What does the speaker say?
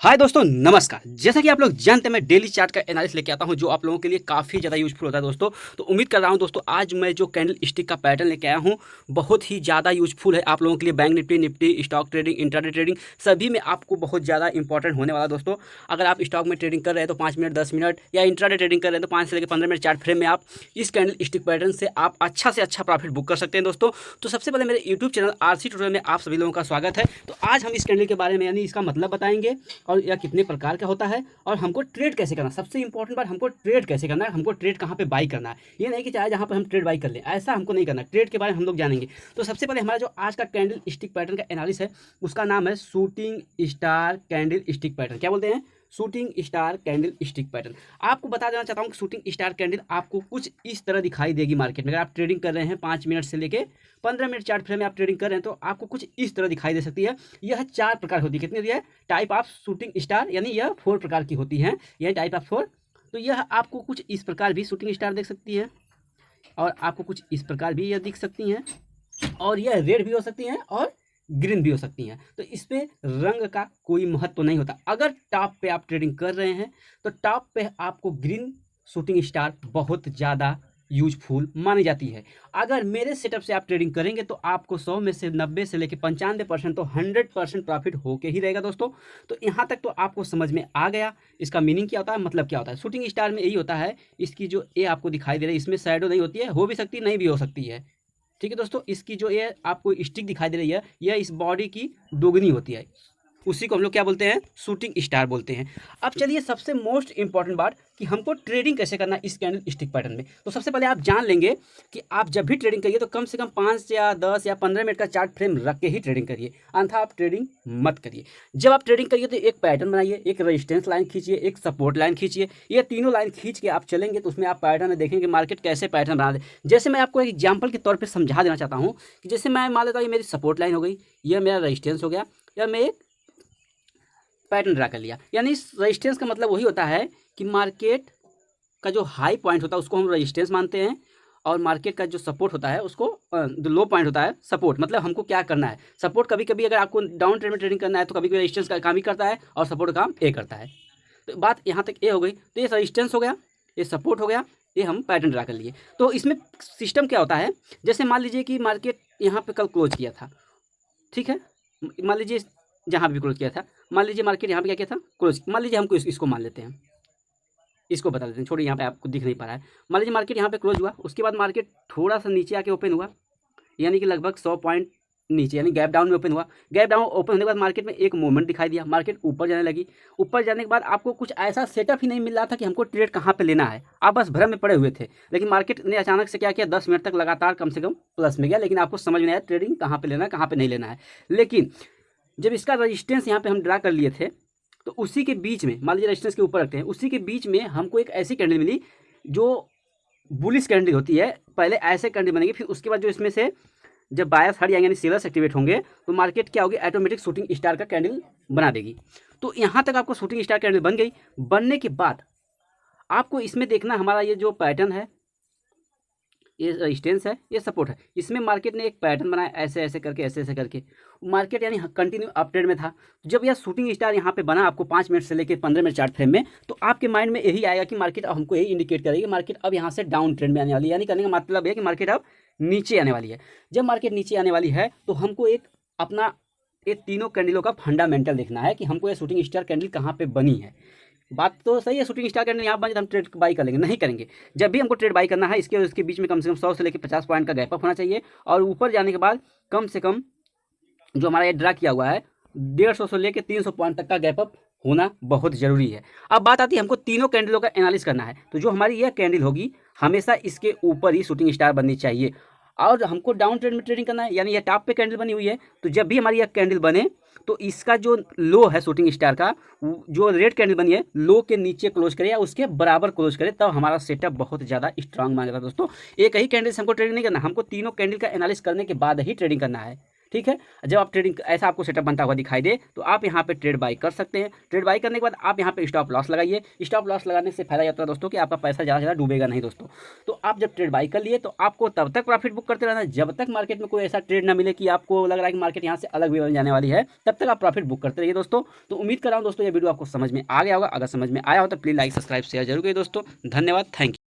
हाय दोस्तों, नमस्कार। जैसा कि आप लोग जानते हैं, मैं डेली चार्ट का एनालिसिस लेके आता हूं जो आप लोगों के लिए काफ़ी ज़्यादा यूज़फुल होता है दोस्तों। तो उम्मीद कर रहा हूं दोस्तों, आज मैं जो कैंडल स्टिक का पैटर्न लेके आया हूं बहुत ही ज़्यादा यूज़फुल है आप लोगों के लिए। Bank Nifty, stock trading, intraday trading सभी में आपको बहुत ज़्यादा इंपॉर्टेंट होने वाला है दोस्तों। अगर आप स्टॉक में ट्रेडिंग कर रहे हैं तो 5 मिनट 10 मिनट, या इंट्राडे ट्रेडिंग कर रहे हैं तो 5 से लेकर 15 मिनट चार्ट फ्रेम में आप इस कैंडल स्टिक पैटर्न से आप अच्छा से अच्छा प्रॉफिट बुक कर सकते हैं दोस्तों। तो सबसे पहले मेरे यूट्यूब चैनल आरसी ट्यूटोरियल में आप सभी लोगों का स्वागत है। तो आज हम इस कैंडल के बारे में यानी इसका मतलब बताएंगे और यह कितने प्रकार का होता है और हमको ट्रेड कैसे करना है। सबसे इंपॉर्टेंट बात, हमको ट्रेड कैसे करना है, हमको ट्रेड कहाँ पे बाई करना है। ये नहीं कि चाहे जहाँ पर हम ट्रेड बाई कर लें, ऐसा हमको नहीं करना। ट्रेड के बारे में हम लोग जानेंगे। तो सबसे पहले हमारा जो आज का कैंडल स्टिक पैटर्न का एनालिसिस है उसका नाम है shooting star candle stick pattern. क्या बोलते हैं? Shooting star candle stick pattern. आपको बता देना चाहता हूँ कि शूटिंग स्टार कैंडल आपको कुछ इस तरह दिखाई देगी मार्केट में। अगर आप ट्रेडिंग कर रहे हैं 5 मिनट से लेके 15 मिनट चार्ट फ्रेम में आप ट्रेडिंग कर रहे हैं तो आपको कुछ इस तरह दिखाई दे सकती है। यह 4 प्रकार होती है। कितनी होती है? टाइप ऑफ शूटिंग स्टार, यानी यह 4 प्रकार की होती है। यह टाइप ऑफ 4। तो यह आपको कुछ इस प्रकार भी शूटिंग स्टार देख सकती है और आपको कुछ इस प्रकार भी यह दिख सकती हैं, और यह रेड भी हो सकती हैं और ग्रीन भी हो सकती हैं। तो इस पे रंग का कोई महत्व तो नहीं होता। अगर टॉप पे आप ट्रेडिंग कर रहे हैं तो टॉप पे आपको ग्रीन शूटिंग स्टार बहुत ज़्यादा यूजफुल मानी जाती है। अगर मेरे सेटअप से आप ट्रेडिंग करेंगे तो आपको 100 में से 90 से लेकर 95% तो 100% प्रॉफिट होके ही रहेगा दोस्तों। तो यहाँ तक तो आपको समझ में आ गया इसका मीनिंग क्या होता है, मतलब क्या होता है। शूटिंग स्टार में यही होता है, इसकी जो ए आपको दिखाई दे रही है इसमें शैडो नहीं होती है, हो भी सकती है नहीं भी हो सकती है। ठीक है दोस्तों, इसकी जो ये आपको स्टिक दिखाई दे रही है यह इस बॉडी की दोगुनी होती है। उसी को हम लोग क्या बोलते हैं? शूटिंग स्टार बोलते हैं। अब चलिए सबसे मोस्ट इंपॉर्टेंट बात कि हमको ट्रेडिंग कैसे करना है इस कैंडल स्टिक पैटर्न में। तो सबसे पहले आप जान लेंगे कि आप जब भी ट्रेडिंग करिए तो कम से कम 5 या 10 या 15 मिनट का चार्ट फ्रेम रख के ही ट्रेडिंग करिए, अन्यथा आप ट्रेडिंग मत करिए। जब आप ट्रेडिंग करिए तो एक पैटर्न बनाइए, एक रेजिस्टेंस लाइन खींचिए, एक सपोर्ट लाइन खींचिए। ये तीनों लाइन खींच के आप चलेंगे तो उसमें आप पैटर्न देखेंगे मार्केट कैसे पैटर्न बना दे। जैसे मैं आपको एक एग्जाम्पल के तौर पर समझा देना चाहता हूँ कि जैसे मैं मान लेता हूँ ये मेरी सपोर्ट लाइन हो गई, यह मेरा रेजिस्टेंस हो गया, या मैं एक पैटर्न ड्रा कर लिया। यानी इस रेजिस्टेंस का मतलब वही होता है कि मार्केट का जो हाई पॉइंट होता है उसको हम रेजिस्टेंस मानते हैं, और मार्केट का जो सपोर्ट होता है उसको जो लो पॉइंट होता है सपोर्ट। मतलब हमको क्या करना है, सपोर्ट कभी कभी अगर आपको डाउन ट्रेंड में ट्रेडिंग करना है तो कभी कभी रेजिस्टेंस का काम ही करता है और सपोर्ट का काम ए करता है। तो बात यहाँ तक ए हो गई। तो ये रेजिस्टेंस हो गया, ये सपोर्ट हो गया, ये हम पैटर्न ड्रा कर लिए। तो इसमें सिस्टम क्या होता है, जैसे मान लीजिए कि मार्केट यहाँ पे कल क्लोज किया था, ठीक है। मान लीजिए जहाँ भी क्लोज किया था, मान लीजिए मार्केट यहाँ पे क्या किया था, क्लोज। मान लीजिए हमको इसको मान लेते हैं, इसको बता देते हैं, छोड़िए यहाँ पे आपको दिख नहीं पा रहा है। मान लीजिए मार्केट यहाँ पे क्लोज हुआ, उसके बाद मार्केट थोड़ा सा नीचे आके ओपन हुआ, यानी कि लगभग 100 पॉइंट नीचे, यानी गैप डाउन में ओपन हुआ। गैप डाउन ओपन होने के बाद मार्केट में एक मूवमेंट दिखाई दिया, मार्केट ऊपर जाने लगी। ऊपर जाने के बाद आपको कुछ ऐसा सेटअप ही नहीं मिल रहा था कि हमको ट्रेड कहाँ पे लेना है, आप बस भ्रम में पड़े हुए थे। लेकिन मार्केट ने अचानक से क्या किया, 10 मिनट तक लगातार कम से कम प्लस में गया, लेकिन आपको समझ में आया ट्रेडिंग कहाँ पे लेना है कहाँ पे नहीं लेना है। लेकिन जब इसका रजिस्टेंस यहाँ पे हम ड्रा कर लिए थे तो उसी के बीच में, मान लीजिए रजिस्टेंस के ऊपर रखते हैं, उसी के बीच में हमको एक ऐसी कैंडल मिली जो बुलिश कैंडल होती है। पहले ऐसे कैंडल बनेगी, फिर उसके बाद जो इसमें से जब बायर्स हट जाएंगे यानी सेलर्स एक्टिवेट होंगे तो मार्केट क्या होगी, ऑटोमेटिक शूटिंग स्टार का कैंडल बना देगी। तो यहाँ तक आपको शूटिंग स्टार कैंडल बन गई। बनने के बाद आपको इसमें देखना हमारा ये जो पैटर्न है, ये रेजिस्टेंस है, ये सपोर्ट है, इसमें मार्केट ने एक पैटर्न बनाया ऐसे ऐसे करके, ऐसे ऐसे करके। मार्केट यानी कंटिन्यू अपट्रेंड में था। जब यह शूटिंग स्टार यहाँ पे बना आपको 5 मिनट से लेकर 15 मिनट चार्ट फ्रेम में, तो आपके माइंड में यही आएगा कि मार्केट अब हमको यही इंडिकेट करेगी मार्केट अब यहाँ से डाउन ट्रेंड में आने वाली है। यानी करने का मतलब है कि मार्केट अब नीचे आने वाली है। जब मार्केट नीचे आने वाली है तो हमको एक अपना ये तीनों कैंडलों का फंडामेंटल देखना है कि हमको ये शूटिंग स्टार कैंडल कहाँ पे बनी है। बात तो सही है, शूटिंग स्टार कैंडल यहाँ बन हम ट्रेड बाई कर लेंगे, नहीं करेंगे। जब भी हमको ट्रेड बाई करना है इसके और इसके बीच में कम से कम 100 से लेकर 50 पॉइंट का गैप अप होना चाहिए, और ऊपर जाने के बाद कम से कम जो हमारा ये ड्रा किया हुआ है 150 से लेकर 300 पॉइंट तक का गैप अप होना बहुत जरूरी है। अब बात आती है हमको तीनों कैंडलों का एनालिसिस करना है, तो जो हमारी यह कैंडल होगी हमेशा इसके ऊपर ही शूटिंग स्टार बननी चाहिए। और हमको डाउन ट्रेंड में ट्रेडिंग करना है, यानी ये टॉप पे कैंडल बनी हुई है, तो जब भी हमारी यह कैंडल बने तो इसका जो लो है शूटिंग स्टार का, जो रेड कैंडल बनी है, लो के नीचे क्लोज करे या उसके बराबर क्लोज करे, तब हमारा सेटअप बहुत ज़्यादा स्ट्रांग माना जाता है दोस्तों। एक ही कैंडल से हमको ट्रेडिंग नहीं करना, हमको तीनों कैंडल का एनालिसिस करने के बाद ही ट्रेडिंग करना है। ठीक है। जब आप ट्रेडिंग ऐसा आपको सेटअप बनता हुआ दिखाई दे तो आप यहाँ पे ट्रेड बाई कर सकते हैं। ट्रेड बाई करने के बाद आप यहाँ पे स्टॉप लॉस लगाइए। स्टॉप लॉस लगाने से फायदा होता है दोस्तों कि आपका पैसा ज़्यादा से ज़्यादा डूबेगा नहीं दोस्तों। तो आप जब ट्रेड बाई कर लिए तो आपको तब तक प्रॉफिट बुक करते रहना है जब तक मार्केट में कोई ऐसा ट्रेड ना मिले कि आपको लग रहा है कि मार्केट यहाँ से अलग भी बन जाने वाली है, तब तक आप प्रॉफिट बुक करते रहिए दोस्तों। तो उम्मीद कर रहा हूँ दोस्तों ये वीडियो आपको समझ में आ गया होगा। अगर समझ में आया हो तो प्लीज़ लाइक सब्सक्राइब शेयर जरूर करिए दोस्तों। धन्यवाद, थैंक यू।